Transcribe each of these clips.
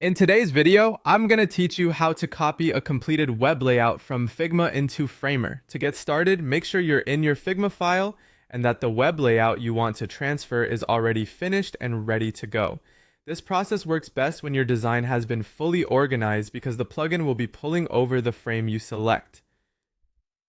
In today's video, I'm going to teach you how to copy a completed web layout from Figma into Framer. To get started, make sure you're in your Figma file and that the web layout you want to transfer is already finished and ready to go. This process works best when your design has been fully organized because the plugin will be pulling over the frame you select.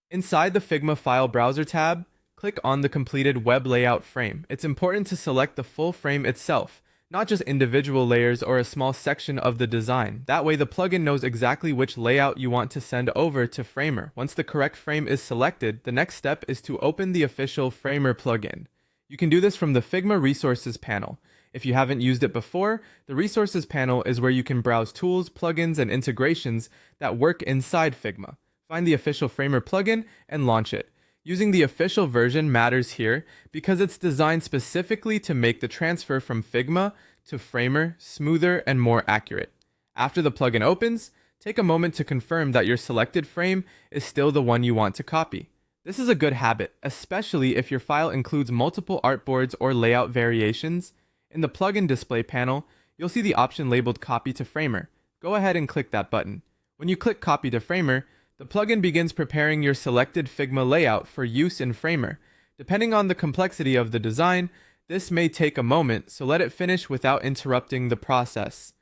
Inside the Figma File Browser tab, click on the completed web layout frame. It's important to select the full frame itself, not just individual layers or a small section of the design. That way the plugin knows exactly which layout you want to send over to Framer. Once the correct frame is selected, the next step is to open the official Framer plugin. You can do this from the Figma Resources panel. If you haven't used it before, the Resources panel is where you can browse tools, plugins, and integrations that work inside Figma. Find the official Framer plugin and launch it. Using the official version matters here because it's designed specifically to make the transfer from Figma to Framer smoother and more accurate. After the plugin opens, take a moment to confirm that your selected frame is still the one you want to copy. This is a good habit, especially if your file includes multiple artboards or layout variations. In the plugin display panel, you'll see the option labeled Copy to Framer. Go ahead and click that button. When you click Copy to Framer, the plugin begins preparing your selected Figma layout for use in Framer. Depending on the complexity of the design, this may take a moment, so let it finish without interrupting the process.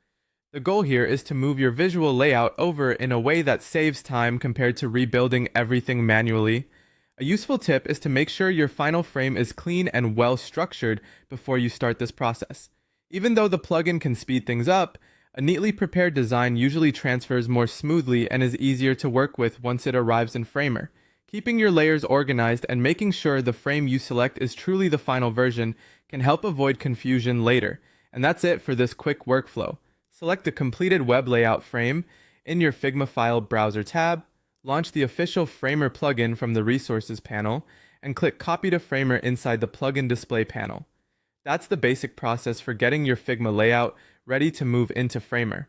The goal here is to move your visual layout over in a way that saves time compared to rebuilding everything manually. A useful tip is to make sure your final frame is clean and well structured before you start this process. Even though the plugin can speed things up, a neatly prepared design usually transfers more smoothly and is easier to work with once it arrives in Framer. Keeping your layers organized and making sure the frame you select is truly the final version can help avoid confusion later. And that's it for this quick workflow. Select the completed web layout frame in your Figma File Browser tab, launch the official Framer plugin from the Resources panel, and click Copy to Framer inside the plugin display panel. That's the basic process for getting your Figma layout ready to move into Framer.